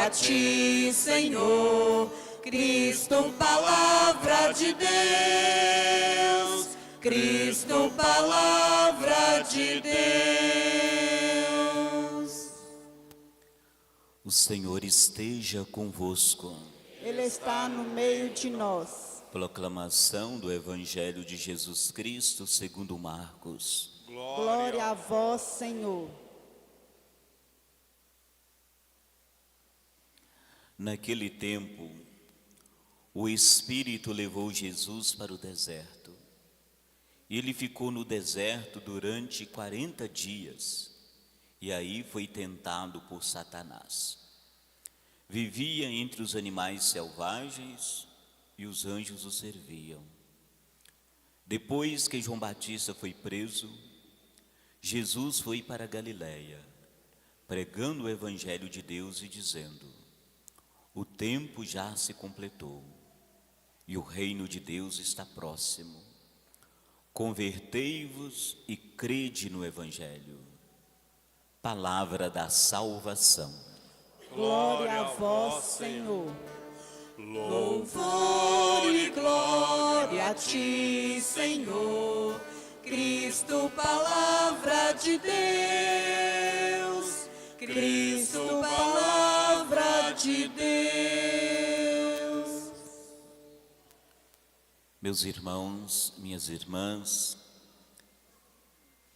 Glória a ti, Senhor, Cristo, palavra de Deus, Cristo, palavra de Deus. O Senhor esteja convosco. Ele está no meio de nós. Proclamação do Evangelho de Jesus Cristo segundo Marcos. Glória a vós, Senhor. Naquele tempo, o Espírito levou Jesus para o deserto. Ele ficou no deserto durante 40 dias, e aí foi tentado por Satanás. Vivia entre os animais selvagens, e os anjos o serviam. Depois que João Batista foi preso, Jesus foi para Galiléia, pregando o Evangelho de Deus e dizendo: o tempo já se completou, e o reino de Deus está próximo. Convertei-vos e crede no Evangelho. Palavra da salvação. Glória a vós, Senhor. Louvor e glória a ti, Senhor, Cristo, palavra de Deus, Cristo, palavra de Deus. Meus irmãos, minhas irmãs,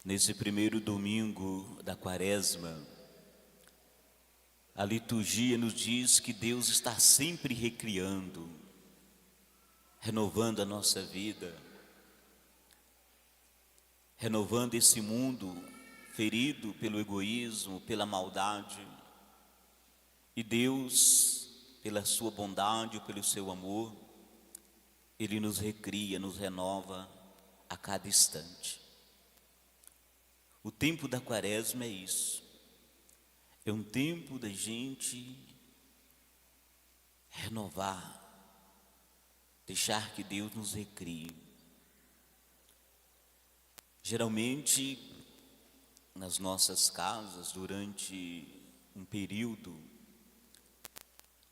nesse primeiro domingo da Quaresma, a liturgia nos diz que Deus está sempre recriando, renovando a nossa vida, renovando esse mundo ferido pelo egoísmo, pela maldade. E Deus, pela sua bondade, pelo seu amor, Ele nos recria, nos renova a cada instante. O tempo da Quaresma é isso. É um tempo da gente renovar, deixar que Deus nos recrie. Geralmente, nas nossas casas, durante um período,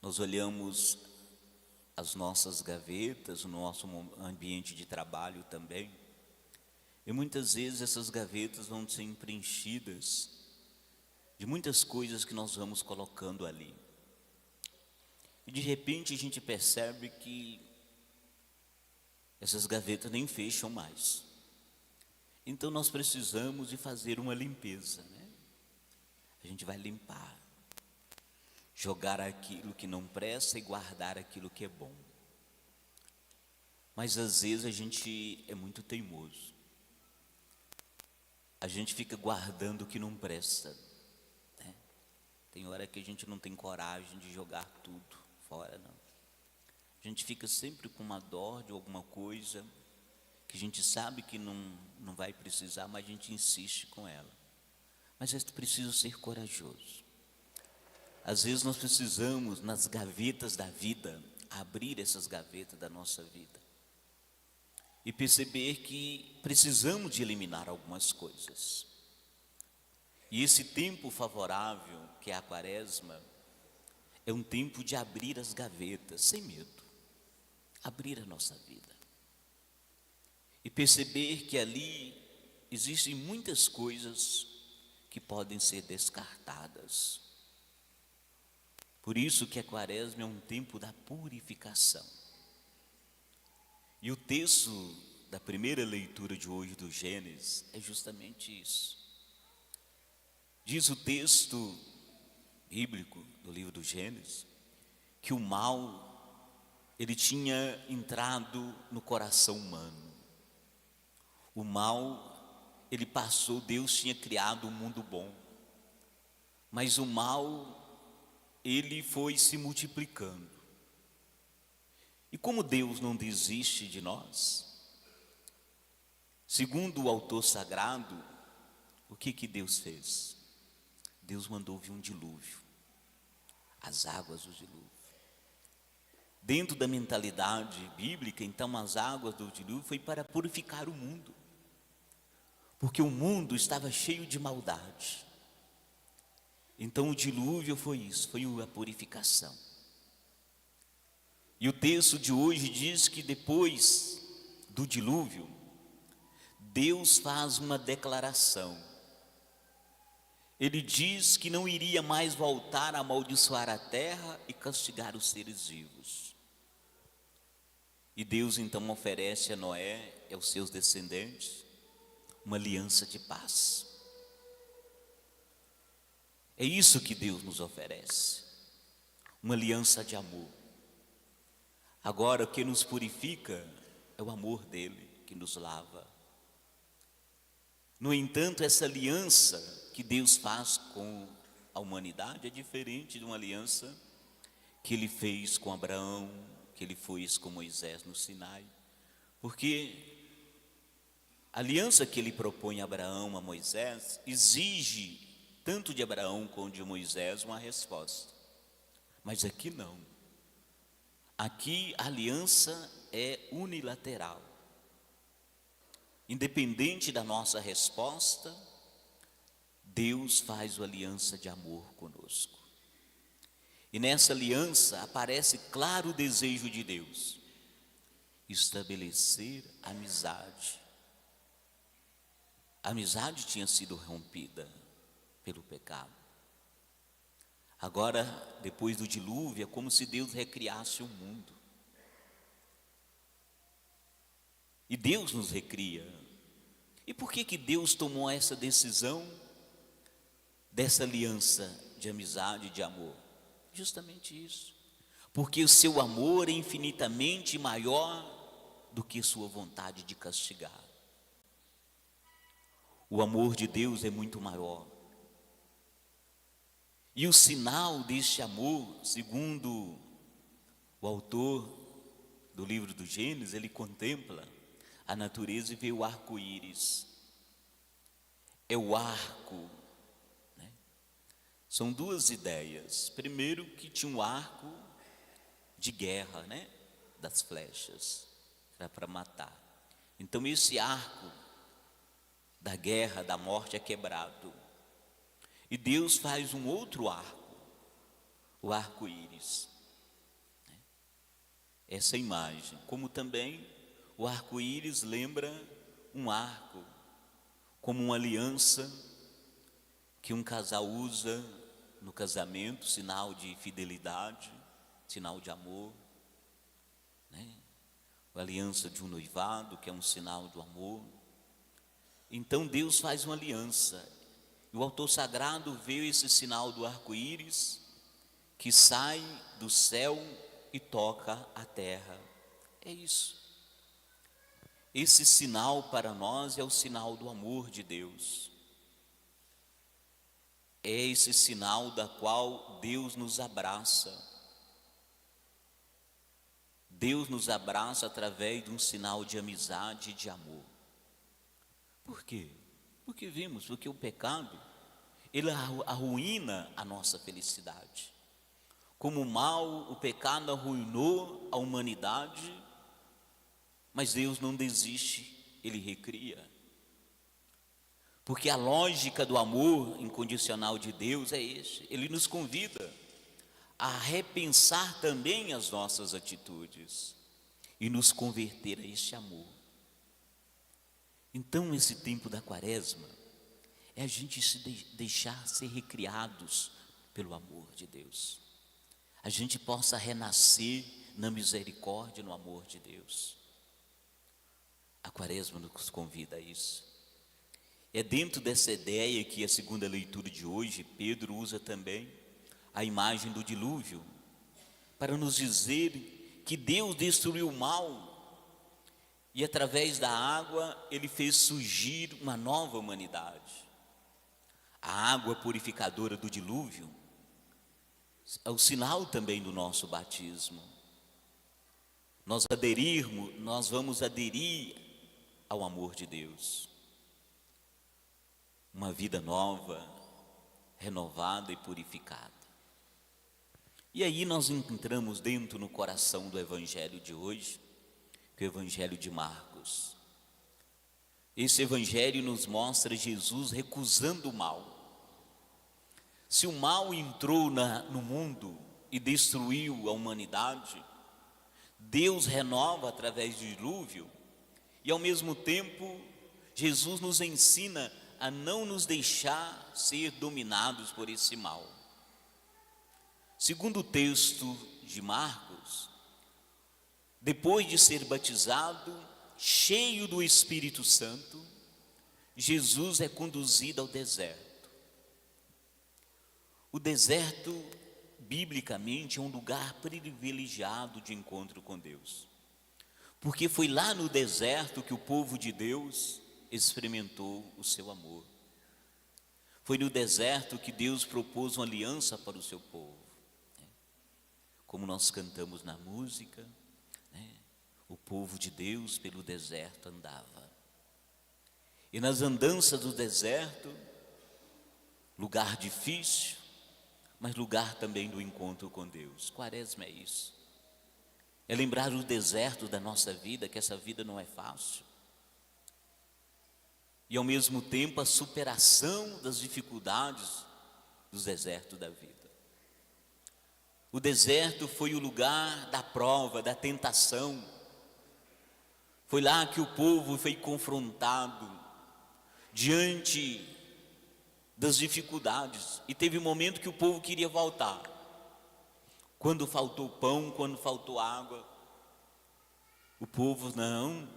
nós olhamos as nossas gavetas, o nosso ambiente de trabalho também, e muitas vezes essas gavetas vão ser preenchidas de muitas coisas que nós vamos colocando ali. E de repente a gente percebe que essas gavetas nem fecham mais. Então nós precisamos de fazer uma limpeza, né? A gente vai limpar, jogar aquilo que não presta e guardar aquilo que é bom. Mas às vezes a gente é muito teimoso. A gente fica guardando o que não presta. Tem hora que a gente não tem coragem de jogar tudo fora, não. A gente fica sempre com uma dor de alguma coisa que a gente sabe que não vai precisar, mas a gente insiste com ela. Mas é preciso ser corajoso. Às vezes nós precisamos, nas gavetas da vida, abrir essas gavetas da nossa vida e perceber que precisamos de eliminar algumas coisas. E esse tempo favorável, que é a Quaresma, é um tempo de abrir as gavetas, sem medo, abrir a nossa vida. E perceber que ali existem muitas coisas que podem ser descartadas. Por isso que a Quaresma é um tempo da purificação. E o texto da primeira leitura de hoje do Gênesis é justamente isso. Diz o texto bíblico do livro do Gênesis que o mal, ele tinha entrado no coração humano. O mal, ele passou, Deus tinha criado um mundo bom, mas o mal, ele foi se multiplicando. E como Deus não desiste de nós, segundo o autor sagrado, o que Deus fez? Deus mandou vir um dilúvio, as águas do dilúvio. Dentro da mentalidade bíblica, então, as águas do dilúvio foi para purificar o mundo, porque o mundo estava cheio de maldade. Então o dilúvio foi isso, foi a purificação. E o texto de hoje diz que depois do dilúvio, Deus faz uma declaração. Ele diz que não iria mais voltar a amaldiçoar a terra e castigar os seres vivos. E Deus então oferece a Noé e aos seus descendentes uma aliança de paz. É isso que Deus nos oferece, uma aliança de amor. Agora, o que nos purifica é o amor dele que nos lava. No entanto, essa aliança que Deus faz com a humanidade é diferente de uma aliança que ele fez com Abraão, que ele fez com Moisés no Sinai. Porque a aliança que ele propõe a Abraão, a Moisés, exige tanto de Abraão como de Moisés uma resposta. Mas aqui não. Aqui a aliança é unilateral. Independente da nossa resposta, Deus faz uma aliança de amor conosco. E nessa aliança aparece claro o desejo de Deus: estabelecer amizade. A amizade tinha sido rompida pelo pecado. Agora, depois do dilúvio, é como se Deus recriasse o mundo. E Deus nos recria. E por que Deus tomou essa decisão dessa aliança de amizade e de amor? Justamente isso. Porque o seu amor é infinitamente maior do que sua vontade de castigar. O amor de Deus é muito maior. E o sinal deste amor, segundo o autor do livro do Gênesis, ele contempla a natureza e vê o arco-íris. É o arco, né? São duas ideias. Primeiro, que tinha um arco de guerra, né? Das flechas, era para matar. Então esse arco da guerra, da morte é quebrado. E Deus faz um outro arco, o arco-íris. Essa imagem, como também o arco-íris lembra um arco, como uma aliança que um casal usa no casamento, sinal de fidelidade, sinal de amor, né? A aliança de um noivado, que é um sinal do amor. Então Deus faz uma aliança. E o autor sagrado vê esse sinal do arco-íris que sai do céu e toca a terra. É isso. Esse sinal para nós é o sinal do amor de Deus. É esse sinal da qual Deus nos abraça. Deus nos abraça através de um sinal de amizade e de amor. Por quê? Porque o pecado, ele arruína a nossa felicidade. Como o mal, o pecado arruinou a humanidade, mas Deus não desiste, ele recria. Porque a lógica do amor incondicional de Deus é esse. Ele nos convida a repensar também as nossas atitudes e nos converter a este amor. Então esse tempo da quaresma é a gente se deixar ser recriados pelo amor de Deus. A gente possa renascer na misericórdia e no amor de Deus. A quaresma nos convida a isso. É dentro dessa ideia que a segunda leitura de hoje, Pedro usa também a imagem do dilúvio, para nos dizer que Deus destruiu o mal e através da água ele fez surgir uma nova humanidade. A água purificadora do dilúvio é o sinal também do nosso batismo. Nós vamos aderir ao amor de Deus. Uma vida nova, renovada e purificada. E aí nós entramos dentro no coração do evangelho de hoje, que é o evangelho de Marcos. Esse evangelho nos mostra Jesus recusando o mal. Se o mal entrou no mundo e destruiu a humanidade, Deus renova através do dilúvio e ao mesmo tempo Jesus nos ensina a não nos deixar ser dominados por esse mal. Segundo o texto de Marcos, depois de ser batizado, cheio do Espírito Santo, Jesus é conduzido ao deserto. O deserto, biblicamente, é um lugar privilegiado de encontro com Deus, porque foi lá no deserto que o povo de Deus experimentou o seu amor. Foi no deserto que Deus propôs uma aliança para o seu povo, como nós cantamos na música, o povo de Deus pelo deserto andava. E nas andanças do deserto, lugar difícil, mas lugar também do encontro com Deus. Quaresma é isso. É lembrar o deserto da nossa vida, que essa vida não é fácil. E ao mesmo tempo a superação das dificuldades dos desertos da vida. O deserto foi o lugar da prova, da tentação. Foi lá que o povo foi confrontado diante das dificuldades. E teve um momento que o povo queria voltar. Quando faltou pão, quando faltou água, o povo, não,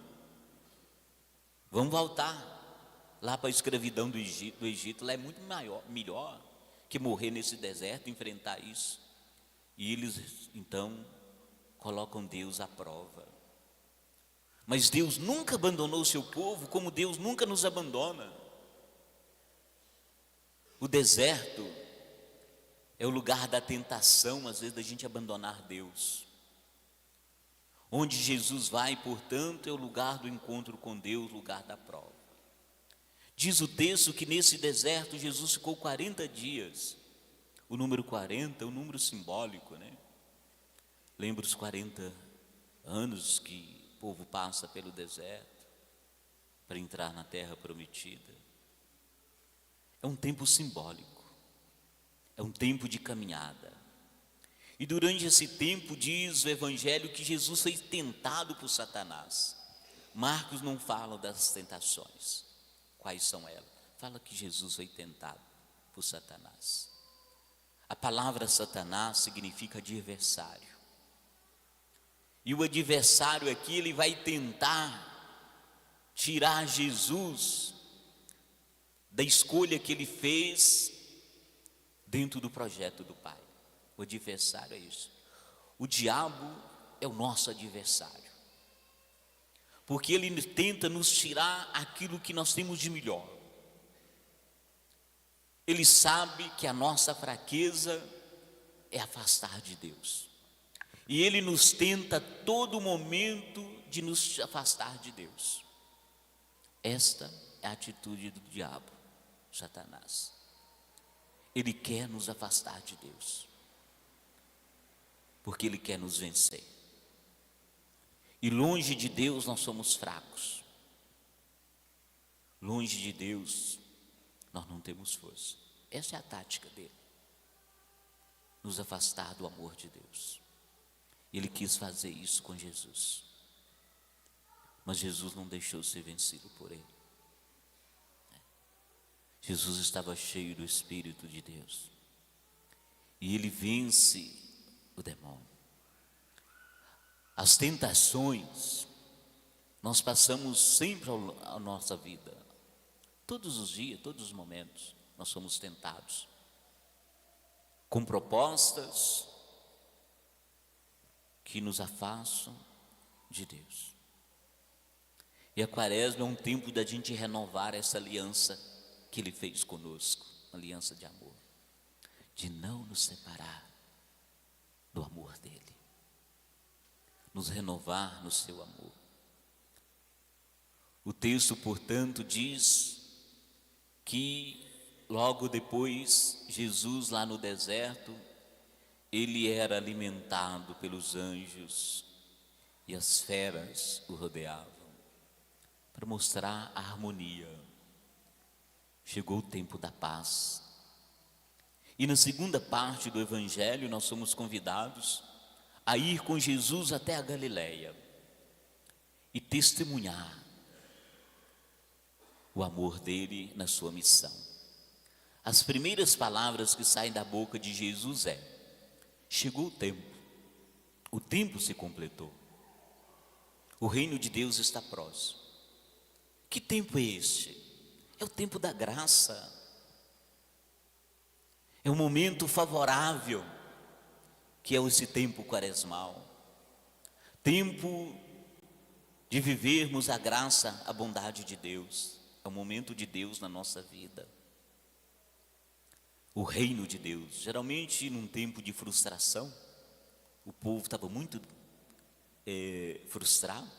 vamos voltar lá para a escravidão do Egito, lá é muito melhor que morrer nesse deserto, enfrentar isso. E eles, então, colocam Deus à prova. Mas Deus nunca abandonou o seu povo, como Deus nunca nos abandona. O deserto é o lugar da tentação, às vezes, da gente abandonar Deus. Onde Jesus vai, portanto, é o lugar do encontro com Deus, lugar da prova. Diz o texto que nesse deserto Jesus ficou 40 dias. O número 40 é um número simbólico, né? Lembra os 40 anos que o povo passa pelo deserto para entrar na terra prometida. É um tempo simbólico, é um tempo de caminhada. E durante esse tempo diz o Evangelho que Jesus foi tentado por Satanás. Marcos não fala das tentações, quais são elas? Fala que Jesus foi tentado por Satanás. A palavra Satanás significa adversário. E o adversário aqui, ele vai tentar tirar Jesus da escolha que ele fez dentro do projeto do Pai. O adversário é isso. O diabo é o nosso adversário, porque ele tenta nos tirar aquilo que nós temos de melhor. Ele sabe que a nossa fraqueza é afastar de Deus. E ele nos tenta a todo momento de nos afastar de Deus. Esta é a atitude do diabo, Satanás. Ele quer nos afastar de Deus, porque ele quer nos vencer. E longe de Deus nós somos fracos. Longe de Deus nós não temos força. Essa é a tática dele, nos afastar do amor de Deus. Ele quis fazer isso com Jesus, mas Jesus não deixou ser vencido por ele. Jesus estava cheio do Espírito de Deus, e ele vence o demônio. As tentações, nós passamos sempre a nossa vida, todos os dias, todos os momentos, nós somos tentados, com propostas que nos afastam de Deus. E a Quaresma é um tempo da gente renovar essa aliança que Ele fez conosco, uma aliança de amor, de não nos separar do amor dEle, nos renovar no seu amor. O texto, portanto, diz que logo depois, Jesus lá no deserto, ele era alimentado pelos anjos e as feras o rodeavam, para mostrar a harmonia. Chegou o tempo da paz. E na segunda parte do Evangelho nós somos convidados a ir com Jesus até a Galileia e testemunhar o amor dele na sua missão. As primeiras palavras que saem da boca de Jesus é: chegou o tempo se completou, o reino de Deus está próximo. Que tempo é este? É o tempo da graça, é um momento favorável, que é esse tempo quaresmal, tempo de vivermos a graça, a bondade de Deus. É o momento de Deus na nossa vida, o reino de Deus. Geralmente num tempo de frustração, o povo estava muito frustrado,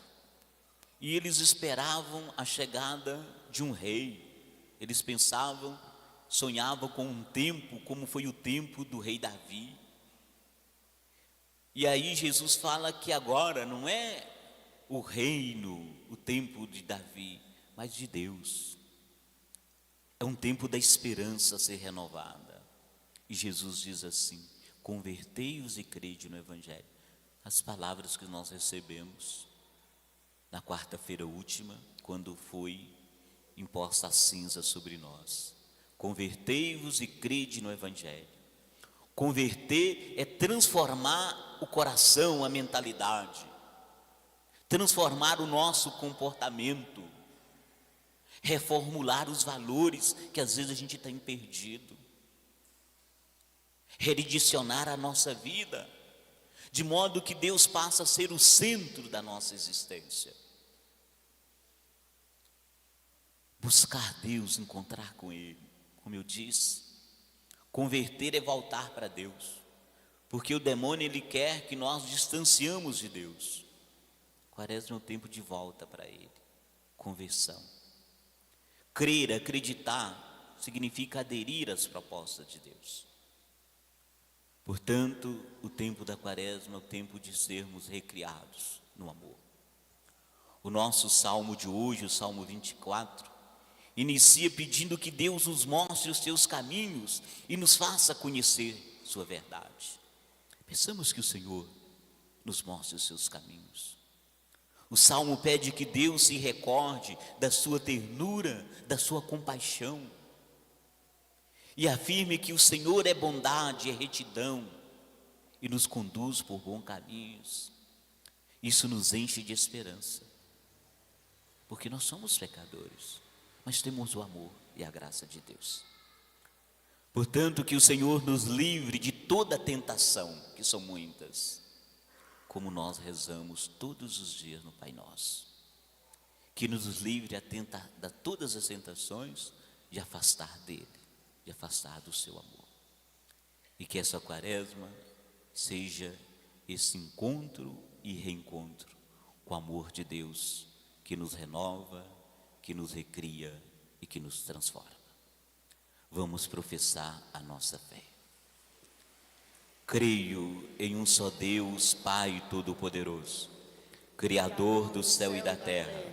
e eles esperavam a chegada de um rei. Eles pensavam, sonhavam com um tempo como foi o tempo do rei Davi. E aí Jesus fala que agora não é o reino, o tempo de Davi, mas de Deus. É um tempo da esperança a ser renovada. E Jesus diz assim: convertei-vos e crede no Evangelho. As palavras que nós recebemos na quarta-feira última, quando foi imposta a cinza sobre nós. Convertei-vos e crede no Evangelho. Converter é transformar o coração, a mentalidade, transformar o nosso comportamento, reformular os valores que às vezes a gente tem perdido, redirecionar a nossa vida, de modo que Deus passa a ser o centro da nossa existência. Buscar Deus, encontrar com Ele. Como eu disse, converter é voltar para Deus, porque o demônio ele quer que nós distanciamos de Deus. Quaresma é um tempo de volta para Ele, conversão. Crer, acreditar, significa aderir às propostas de Deus. Portanto, o tempo da Quaresma é o tempo de sermos recriados no amor. O nosso salmo de hoje, o Salmo 24, inicia pedindo que Deus nos mostre os seus caminhos e nos faça conhecer sua verdade. Pensamos que o Senhor nos mostre os seus caminhos. O Salmo pede que Deus se recorde da sua ternura, da sua compaixão, e afirme que o Senhor é bondade, é retidão, e nos conduz por bons caminhos. Isso nos enche de esperança, porque nós somos pecadores, mas temos o amor e a graça de Deus. Portanto, que o Senhor nos livre de toda tentação, que são muitas, como nós rezamos todos os dias no Pai Nosso. Que nos livre de todas as tentações, de afastar dele, de afastar do seu amor. E que essa Quaresma seja esse encontro e reencontro com o amor de Deus, que nos renova, que nos recria e que nos transforma. Vamos professar a nossa fé. Creio em um só Deus, Pai Todo-Poderoso, Criador do céu e da terra,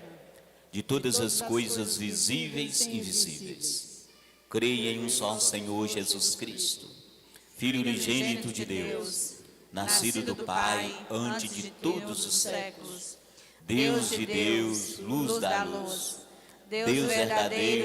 de todas as coisas visíveis e invisíveis. Creio em um só Senhor Jesus Cristo, Filho unigênito de Deus, nascido do Pai antes de todos os séculos, Deus de Deus, luz da luz, Deus verdadeiro